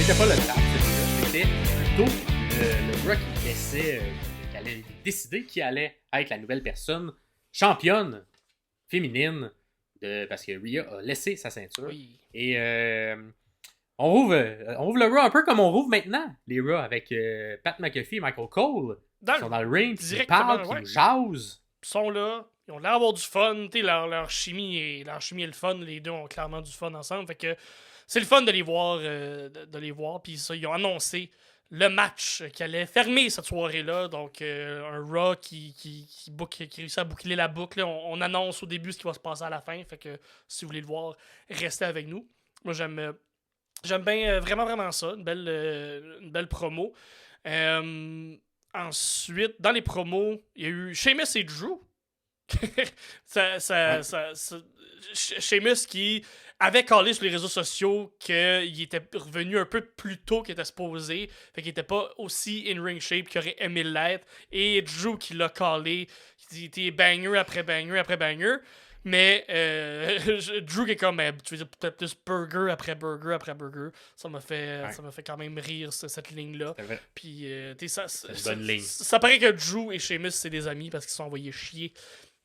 n'était pas le draft, c'était plutôt le Rock qui laissait, qui allait décider qui allait être la nouvelle personne championne féminine parce que Rhea a laissé sa ceinture. Oui. Et on rouvre le Raw un peu comme on rouvre maintenant les Raw avec Pat McAfee et Michael Cole. Ils sont dans le ring, puis ils parlent, puis ils jasent. Ils sont là, ils ont l'air d'avoir du fun, leur chimie et le fun, les deux ont clairement du fun ensemble, fait que c'est le fun de les voir, puis ça, ils ont annoncé le match qui allait fermer cette soirée-là, donc un Raw qui réussit à boucler la boucle, là. On annonce au début ce qui va se passer à la fin, fait que si vous voulez le voir, restez avec nous. Moi j'aime bien vraiment ça, une belle promo. Ensuite, dans les promos, il y a eu Sheamus et Drew. Sheamus qui avait callé sur les réseaux sociaux qu'il était revenu un peu plus tôt qu'il était supposé, fait qu'il était pas aussi in-ring shape qu'il aurait aimé l'être, et Drew qui l'a callé, qui était banger après banger après banger. Mais Drew qui est comme, tu veux dire peut-être plus burger après burger après burger. Ça m'a fait quand même rire, cette ligne-là. Puis, ça paraît que Drew et Sheamus, c'est des amis parce qu'ils se sont envoyés chier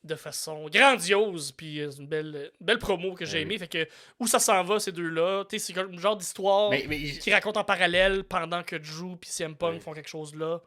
de façon grandiose. Puis, c'est une belle promo que j'ai aimée. Fait que, où ça s'en va, ces deux-là? C'est comme une genre d'histoire qui raconte en parallèle pendant que Drew et CM Punk font quelque chose là.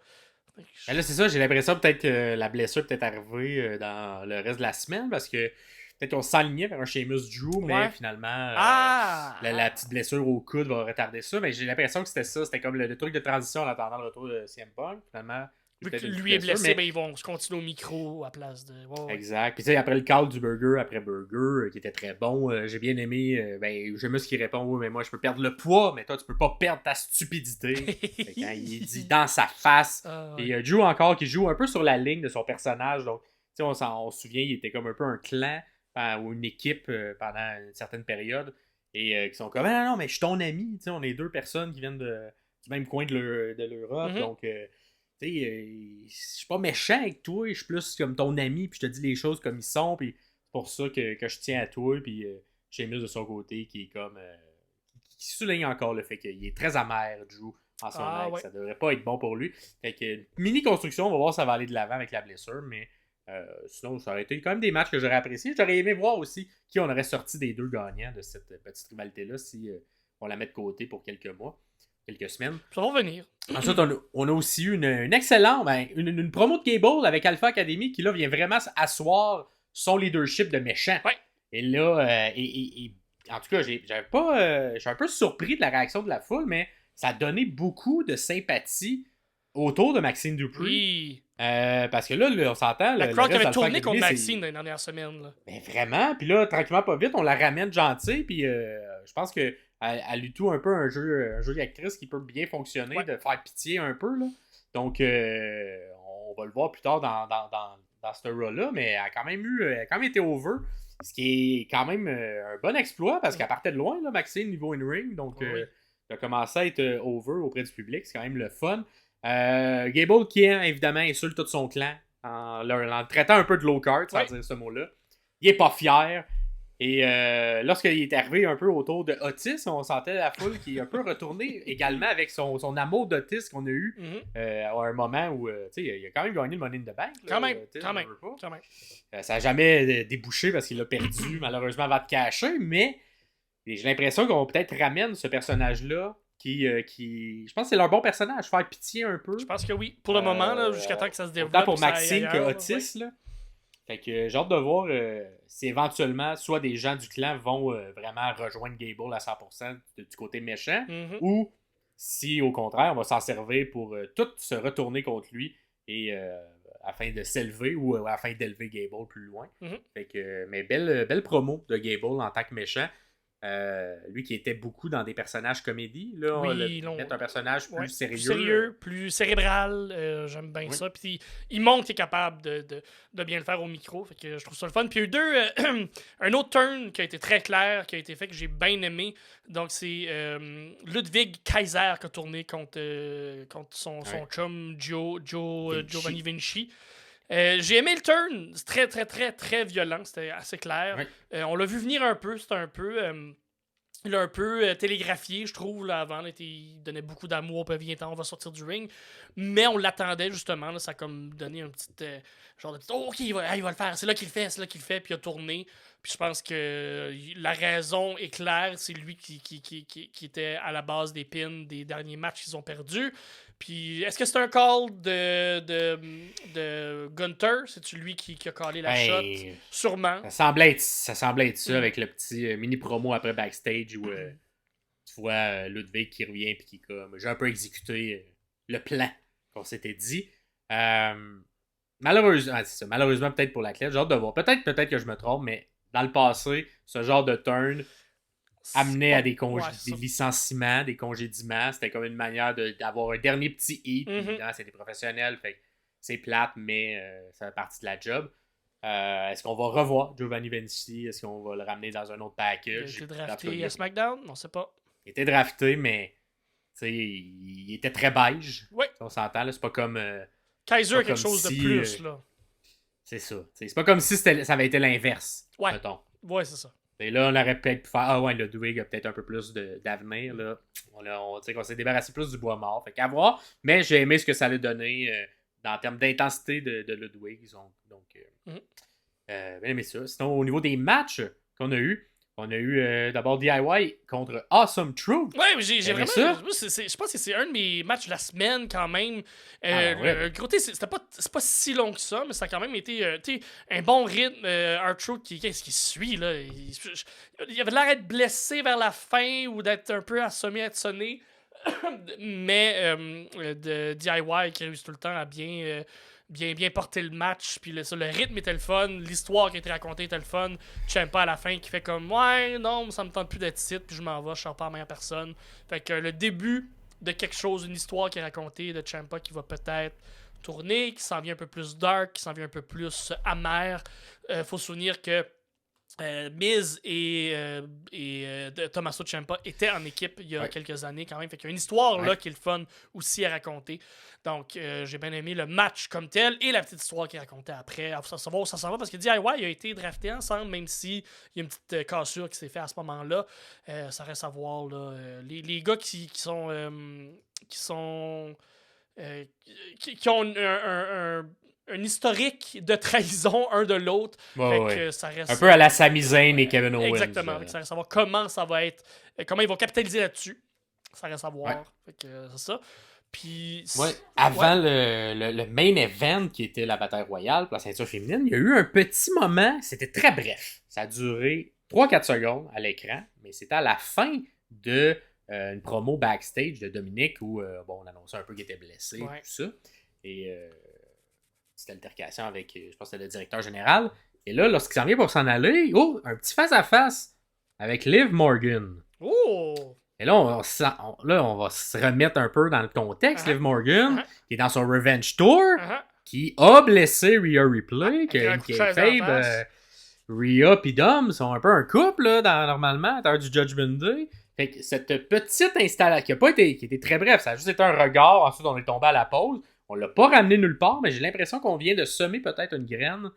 Ben là, c'est ça, j'ai l'impression peut-être que la blessure peut être arrivée dans le reste de la semaine parce que peut-être qu'on s'enlignait vers un Sheamus Drew, mais finalement, la petite blessure au coude va retarder ça. Mais j'ai l'impression que c'était ça. C'était comme le truc de transition en attendant le retour de CM Punk. Finalement, vu que lui est blessé, mais ils vont se continuer au micro à place de. Exact. Puis tu sais, après le call du burger après burger, qui était très bon, j'ai bien aimé. Sheamus qui répond oui, mais moi je peux perdre le poids, mais toi tu peux pas perdre ta stupidité. Quand il dit dans sa face. Et Drew encore qui joue un peu sur la ligne de son personnage. Donc, tu sais, on se souvient, il était comme un peu un clan. Ou une équipe pendant une certaine période et qui sont comme non mais je suis ton ami, on est deux personnes qui viennent du même coin de l'Europe, donc je suis pas méchant avec toi, je suis plus comme ton ami puis je te dis les choses comme ils sont, puis c'est pour ça que je tiens à toi, puis Sheamus de son côté qui est comme qui souligne encore le fait qu'il est très amer, Drew, en ce moment, ça devrait pas être bon pour lui, fait que mini construction, on va voir si ça va aller de l'avant avec la blessure, mais sinon, ça aurait été quand même des matchs que j'aurais appréciés. J'aurais aimé voir aussi qui on aurait sorti des deux gagnants de cette petite rivalité-là si on la met de côté pour quelques mois, quelques semaines. Ça va revenir. Ensuite, on a aussi eu une excellente, une promo de Gable avec Alpha Academy qui là vient vraiment asseoir son leadership de méchant. Ouais. Et là, en tout cas, je suis un peu surpris de la réaction de la foule, mais ça a donné beaucoup de sympathie autour de Maxine Dupree. Oui. Parce que là, on s'entend. La crowd qui avait tourné contre Maxine dans les dernières semaines. Là. Ben vraiment. Puis là, tranquillement, pas vite, on la ramène gentille. Puis je pense qu'elle lui tout un peu un jeu d'actrice qui peut bien fonctionner, de faire pitié un peu. Là. Donc, on va le voir plus tard dans ce rôle-là. Mais elle a quand même été over. Ce qui est quand même un bon exploit parce qu'elle partait de loin, là, Maxine, niveau in-ring. Donc, elle a commencé à être over auprès du public. C'est quand même le fun. Gable qui évidemment insulte tout son clan en le traitant un peu de low card, sans dire ce mot-là. Il est pas fier. Et lorsqu'il est arrivé un peu autour de Otis, on sentait la foule qui est un peu retournée également avec son amour d'Otis qu'on a eu à un moment où il a quand même gagné le Money in the Bank. Quand même. Ça n'a jamais débouché parce qu'il l'a perdu malheureusement avant de cacher, mais j'ai l'impression qu'on peut-être ramène ce personnage-là qui je pense que c'est leur bon personnage, faire pitié un peu. Je pense que oui, pour le moment, là, jusqu'à temps que ça se développe. Autant pour Maxine que Otis, là. Fait que j'ai hâte de voir si éventuellement, soit des gens du clan vont vraiment rejoindre Gable à 100% du côté méchant, ou si au contraire, on va s'en servir pour tout se retourner contre lui et afin de s'élever ou afin d'élever Gable plus loin. Fait que, mais belle promo de Gable en tant que méchant. Lui qui était beaucoup dans des personnages comédies, là, mettre un personnage plus sérieux. Plus cérébral, j'aime bien ça. Puis il montre qu'il est capable de bien le faire au micro, fait que je trouve ça le fun. Puis il y a eu un autre turn qui a été très clair, qui a été fait, que j'ai bien aimé. Donc c'est Ludwig Kaiser qui a tourné contre son chum Giovanni Vinci. J'ai aimé le turn, c'est très très très très violent, c'était assez clair. On l'a vu venir un peu, c'était un peu Il a un peu télégraphié, je trouve, là, avant. Là, il donnait beaucoup d'amour, puis viens-t'en, on va sortir du ring. Mais on l'attendait, justement. Là, ça a comme donné un petit genre de petit, oh, ok, il va le faire, c'est là qu'il le fait, puis il a tourné. Puis je pense que la raison est claire, c'est lui qui était à la base des pins des derniers matchs qu'ils ont perdus. Puis est-ce que c'est un call de Gunter? C'est-tu lui qui a callé la shot? Sûrement. Ça semblait être ça avec le petit mini promo après backstage où tu vois Ludwig qui revient et qui comme j'ai un peu exécuté le plan qu'on s'était dit. Malheureusement peut-être pour l'athlète, j'ai hâte de voir. Peut-être que je me trompe, mais dans le passé, ce genre de turn amenait à des licenciements, des congédiements. C'était comme une manière d'avoir un dernier petit hit. Évidemment, c'est des professionnels, fait que c'est plate, mais ça fait partie de la job. Est-ce qu'on va revoir Giovanni Vinci? Est-ce qu'on va le ramener dans un autre package? Il a été drafté à SmackDown? On sait pas. Il était drafté, mais il était très beige. Oui. On s'entend, là. C'est pas comme... Kaiser a quelque chose de plus, là. C'est ça. C'est pas comme si ça avait été l'inverse, mettons. Ouais, c'est ça. Et là, on aurait peut-être pu faire ah ouais, le Ludwig a peut-être un peu plus d'avenir. Là. On s'est débarrassé plus du bois mort. Fait qu'à voir. Mais j'ai aimé ce que ça allait donner en termes d'intensité de Ludwig. Donc, bien aimé ça. Sinon, au niveau des matchs qu'on a eu, on a eu d'abord DIY contre Awesome Truth. Ouais, j'ai vraiment. Je pense que c'est un de mes matchs de la semaine quand même. C'est pas si long que ça, mais ça a quand même été un bon rythme. R-Truth qu'est-ce qui suit là. Il avait l'air d'être blessé vers la fin ou d'être un peu assommé à être sonné. Mais de DIY qui réussit tout le temps à bien porter le match, puis le rythme était le fun, l'histoire qui a été racontée était le fun. Ciampa à la fin qui fait comme ouais, non, ça me tente plus d'être ici, puis je m'en vais, je sors pas à meilleure personne. Fait que le début de quelque chose, une histoire qui est racontée de Ciampa qui va peut-être tourner, qui s'en vient un peu plus dark, qui s'en vient un peu plus amer. Faut se souvenir que Miz et Tommaso Ciampa étaient en équipe il y a quelques années quand même. Fait qu'il y a une histoire là qui est le fun aussi à raconter. Donc j'ai bien aimé le match comme tel et la petite histoire qu'il racontait après. Ça s'en va parce que DIY a été drafté ensemble, même s'il y a une petite cassure qui s'est faite à ce moment-là. Ça reste à voir là. Les gars qui ont un historique de trahison un de l'autre. Que ça reste un peu à la Sami Zayn et Kevin Owens. Exactement. Ça reste à voir comment ça va être, comment ils vont capitaliser là-dessus. Ça reste à voir. Fait que c'est ça. Puis avant le main event qui était la bataille royale pour la ceinture féminine, il y a eu un petit moment, c'était très bref. Ça a duré 3-4 secondes à l'écran, mais c'était à la fin de une promo backstage de Dominique où on annonçait un peu qu'il était blessé et tout ça. Et c'était l'altercation avec, je pense que c'était le directeur général. Et là, lorsqu'il s'en vient pour s'en aller, un petit face-à-face avec Liv Morgan. Oh! Et là, on va se remettre un peu dans le contexte. Liv Morgan, qui est dans son Revenge Tour, qui a blessé Rhea Ripley, qui est faible. Rhea et Dom sont un peu un couple, là, normalement, à l'heure du Judgment Day. Fait que cette petite installation, qui était très bref, ça a juste été un regard, ensuite on est tombé à la pause. On l'a pas ramené nulle part, mais j'ai l'impression qu'on vient de semer peut-être une graine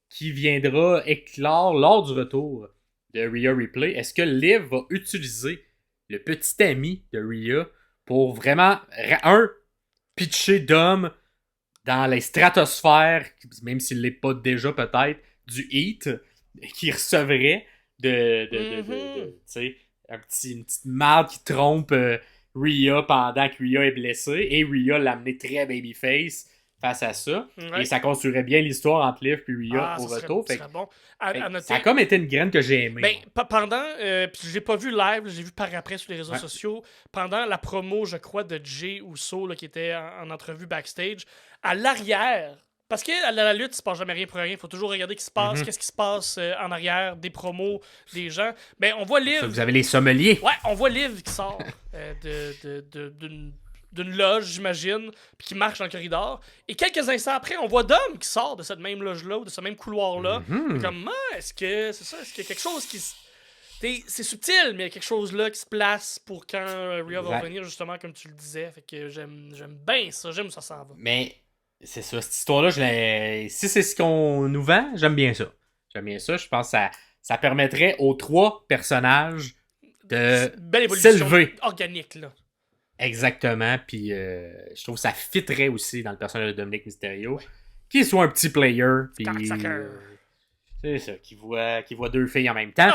qui viendra éclore lors du retour de Rhea Ripley. Est-ce que Liv va utiliser le petit ami de Rhea pour vraiment, pitcher Dom dans les stratosphères, même s'il ne l'est pas déjà peut-être, du Heat, qui recevrait tu sais, une petite marde qui trompe Rhea pendant que Rhea est blessée, et Rhea l'a amené très babyface face à ça. Et ça construirait bien l'histoire entre Liv et Rhea au retour. Bon. Ça a comme été une graine que j'ai aimée. Pendant, puis je l'ai pas vu live, j'ai vu par après sur les réseaux sociaux, pendant la promo, je crois, de Jay Uso qui était en entrevue backstage, à l'arrière. Parce qu'à la lutte, il se passe jamais rien pour rien. Il faut toujours regarder ce qui se passe, qu'est-ce qui se passe en arrière, des promos, des gens. Ben, on voit Liv. Ça, vous avez les sommeliers. Ouais, on voit Liv qui sort d'une loge, j'imagine, puis qui marche dans le corridor. Et quelques instants après, on voit Dom qui sort de cette même loge-là, ou de ce même couloir-là. Comme, est-ce que c'est ça? Est-ce qu'il y a quelque chose qui se... C'est subtil, mais il y a quelque chose là qui se place pour quand Rhea va revenir, justement, comme tu le disais. Fait que j'aime bien ça, j'aime où ça s'en va. Mais... c'est ça, cette histoire-là, si c'est ce qu'on nous vend, j'aime bien ça. Je pense que ça permettrait aux 3 personnages belle évolution s'élever. organique, là. Exactement, puis je trouve que ça fitterait aussi dans le personnage de Dominic Mysterio. Qu'il soit un petit player, puis c'est ça, qui voit deux filles en même temps.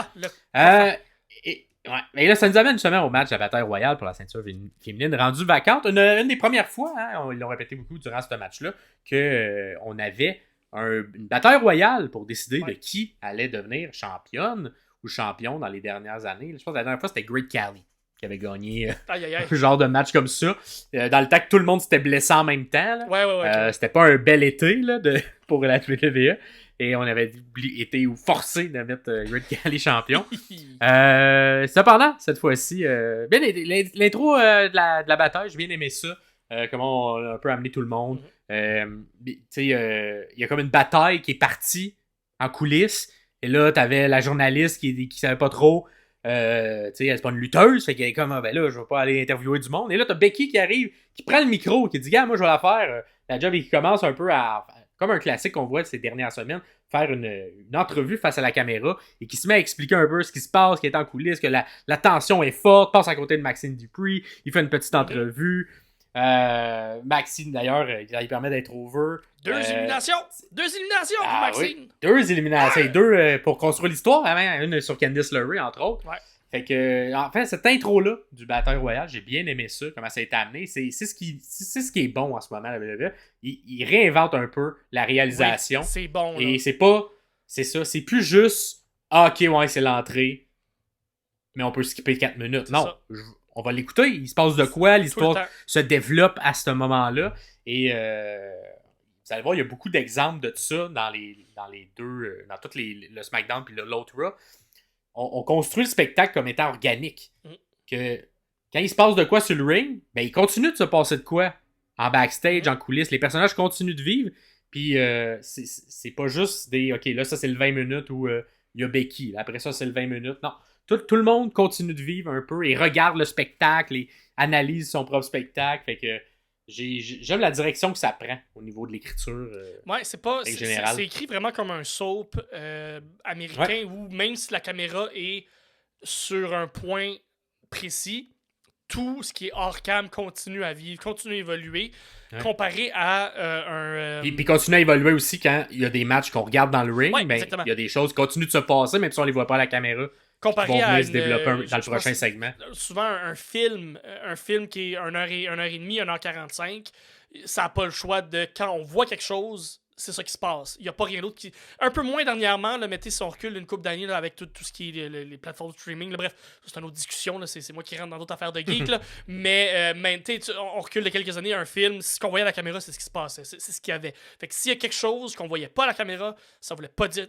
Mais là, ça nous amène justement au match de la bataille royale pour la ceinture féminine rendue vacante. Une des premières fois, hein, ils l'ont répété beaucoup durant ce match-là, qu'on avait une bataille royale pour décider de qui allait devenir championne ou champion dans les dernières années. Je pense que la dernière fois, c'était Great Khali qui avait gagné un genre de match comme ça. Dans le temps que tout le monde s'était blessé en même temps. Là. C'était pas un bel été là, pour la WWE. Et on avait été forcé de mettre Great Khali champion. Cependant, cette fois-ci, l'intro de la bataille, j'ai bien aimé ça. Comment on a un peu amené tout le monde. Il y a comme une bataille qui est partie en coulisses. Et là, t'avais la journaliste qui savait pas trop. Elle c'est pas une lutteuse, fait qu'elle est comme ben là, je vais pas aller interviewer du monde. Et là, t'as Becky qui arrive, qui prend le micro, qui dit gars, moi je vais la faire. La job, et qui commence un peu à, comme un classique qu'on voit ces dernières semaines, faire une entrevue face à la caméra et qui se met à expliquer un peu ce qui se passe, qui est en coulisses, que la tension est forte, passe à côté de Maxine Dupree, il fait une petite entrevue. Maxine d'ailleurs, il permet d'être over. Deux éliminations pour Maxine. Oui. Deux éliminations, deux pour construire l'histoire, hein, une sur Candice LeRae entre autres. Fait que en fait cette intro là du Battle Royale, j'ai bien aimé ça, comment ça a été amené. C'est ce qui est bon en ce moment la WWE. Il réinvente un peu la réalisation. Oui, c'est bon. Là. Et c'est plus juste ok ouais c'est l'entrée, mais on peut skipper 4 minutes. Non. On va l'écouter, il se passe de quoi, l'histoire se développe à ce moment-là. Et vous allez voir, il y a beaucoup d'exemples de ça dans les deux, dans toutes le SmackDown et l'autre Raw. On construit le spectacle comme étant organique. Que quand il se passe de quoi sur le ring, ben il continue de se passer de quoi en backstage, en coulisses. Les personnages continuent de vivre. Puis c'est pas juste des ok, là ça c'est le 20 minutes où il y a Becky. Après ça c'est le 20 minutes. Non. Tout le monde continue de vivre un peu et regarde le spectacle et analyse son propre spectacle. Fait que j'aime la direction que ça prend au niveau de l'écriture. C'est écrit vraiment comme un soap américain où même si la caméra est sur un point précis, tout ce qui est hors cam continue à vivre, continue à évoluer, comparé à un... Puis continue à évoluer aussi quand il y a des matchs qu'on regarde dans le ring, il y a des choses qui continuent de se passer, même si on les voit pas à la caméra. Comparé à se développer dans le prochain segment. Souvent, un film qui est 1h30, 1h45, ça n'a pas le choix de... Quand on voit quelque chose, c'est ça qui se passe. Il n'y a pas rien d'autre qui... Un peu moins dernièrement, là, mettez si on recule une couple d'années là, avec tout ce qui est les plateformes de streaming. Là, bref, c'est une autre discussion. Là, c'est moi qui rentre dans d'autres affaires de geek. Là, mais on recule de quelques années, un film, ce qu'on voyait à la caméra, c'est ce qui se passait. C'est ce qu'il y avait. Fait que s'il y a quelque chose qu'on voyait pas à la caméra, ça voulait pas dire...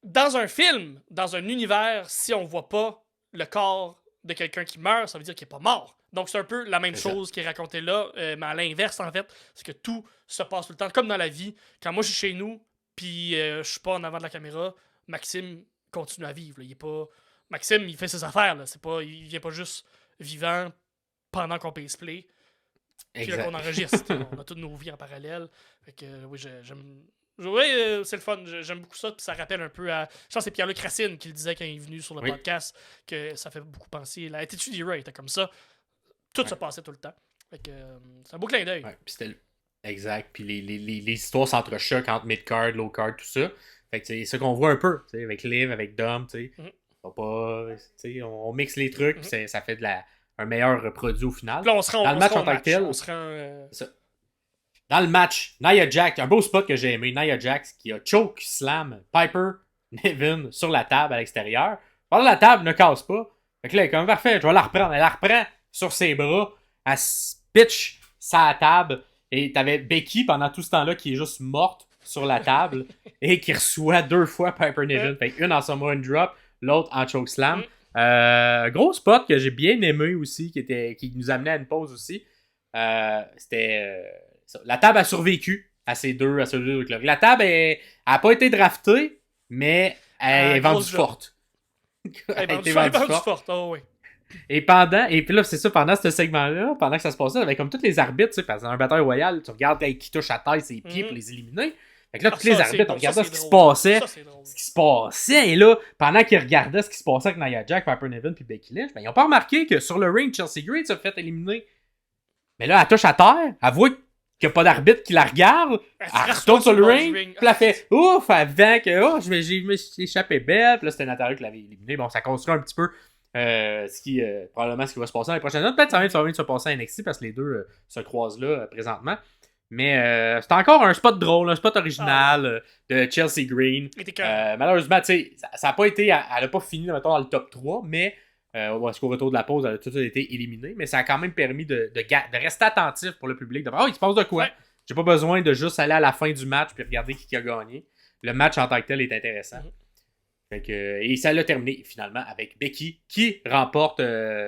Dans un film, dans un univers, si on voit pas le corps de quelqu'un qui meurt, ça veut dire qu'il est pas mort. Donc c'est un peu la même chose qui est racontée là, mais à l'inverse en fait, c'est que tout se passe tout le temps, comme dans la vie. Quand moi je suis chez nous, puis je suis pas en avant de la caméra, Maxime continue à vivre. Là. Il est pas... Maxime, il fait ses affaires. Là. Il vient pas juste vivant pendant qu'on paye play. Puis là qu'on enregistre. On a toutes nos vies en parallèle. Fait que oui, j'aime... Oui, c'est le fun. J'aime beaucoup ça. Puis ça rappelle un peu à... Je pense que c'est Pierre-Luc Racine qui le disait quand il est venu sur le podcast, que ça fait beaucoup penser... La attitude d'Era était comme ça. Tout se passait tout le temps. Fait que c'est un beau clin d'œil. Ouais, puis c'était... Exact. Puis les histoires s'entrechoquent entre mid-card, low-card, tout ça. Fait que c'est ça qu'on voit un peu. Avec Liv, avec Dom, tu sais. On mixe les trucs, puis ça fait un meilleur produit au final. Là, on se rend dans le match en tant que tel. Dans le match, Nia Jax, un beau spot que j'ai aimé, Nia Jax qui a choke slam Piper Niven sur la table à l'extérieur. Pendant la table ne casse pas. Fait que là, elle est comme parfait, je vais la reprendre. Elle la reprend sur ses bras, elle se pitch sa table. Et t'avais Becky pendant tout ce temps-là qui est juste morte sur la table et qui reçoit 2 fois Piper Niven. Fait une en Samoan Drop, l'autre en choke slam. Gros spot que j'ai bien aimé aussi, qui nous amenait à une pause aussi. C'était... La table a survécu à ces deux clubs. La table n'a pas été draftée, mais elle est vendue forte. Elle est vendue forte, oui. Et puis là, c'est ça, pendant ce segment-là, pendant que ça se passait, avec comme tous les arbitres, tu sais, parce que dans un bataille royale, tu regardes qui touche à taille ses pieds pour les éliminer. Fait que là, tous les arbitres, on regardait ce qui se passait. ce qui se passait. Et là, pendant qu'ils regardaient ce qui se passait avec Nia Jax, Piper Niven puis Becky Lynch, ben, ils n'ont pas remarqué que sur le ring, Chelsea Green s'est fait éliminer. Mais là, elle touche à terre, elle voit qu'il n'y a pas d'arbitre qui la regarde, elle retourne sur le ring, puis elle fait ouf, avant que je me suis échappé belle, puis là, c'était Natalia qui l'avait éliminé. Bon, ça construit un petit peu probablement ce qui va se passer dans les prochaines années. Peut-être ça va même se passer à NXT parce que les deux se croisent là présentement. Mais c'est encore un spot drôle, un spot original de Chelsea Green. Malheureusement, tu sais, ça n'a pas été. Elle n'a pas fini, mettons, dans le top 3, mais est-ce qu'au retour de la pause, elle a tout été éliminée. Mais ça a quand même permis de rester attentif pour le public. Il se passe de quoi? Ouais. J'ai pas besoin de juste aller à la fin du match puis regarder qui a gagné. Le match en tant que tel est intéressant. Fait que, et ça l'a terminé finalement avec Becky qui remporte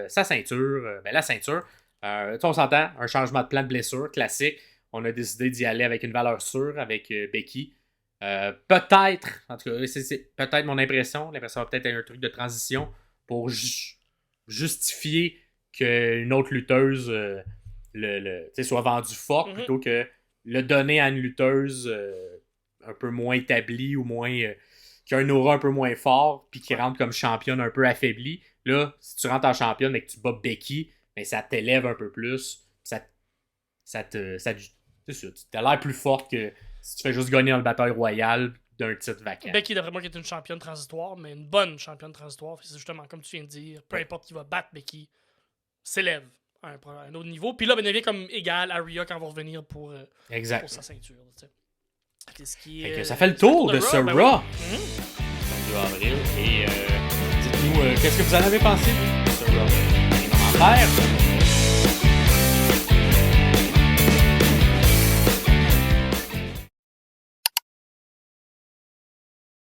sa ceinture. La ceinture. On s'entend, un changement de plan de blessure classique. On a décidé d'y aller avec une valeur sûre avec Becky. Peut-être, en tout cas, c'est peut-être mon impression. L'impression va peut-être être un truc de transition pour justifier qu'une autre lutteuse soit vendue forte plutôt que le donner à une lutteuse un peu moins établie ou moins qui a un aura un peu moins fort puis qui rentre comme championne un peu affaiblie. Là, si tu rentres en championne et que tu bats Becky, ben, ça t'élève un peu plus. C'est ça, tu as l'air plus forte que si tu fais juste gagner dans le bataille royale d'un titre vacant. Becky, d'après moi, qui est une championne transitoire, mais une bonne championne transitoire. C'est justement, comme tu viens de dire, peu importe qui va battre Becky, s'élève à un autre niveau. Puis là, ben, elle devient comme égal à Rhea quand elle va revenir pour sa ceinture. Ça fait le tour de ce Raw. 22 avril. Et dites-nous, qu'est-ce que vous en avez pensé de ce Raw? Les commentaires.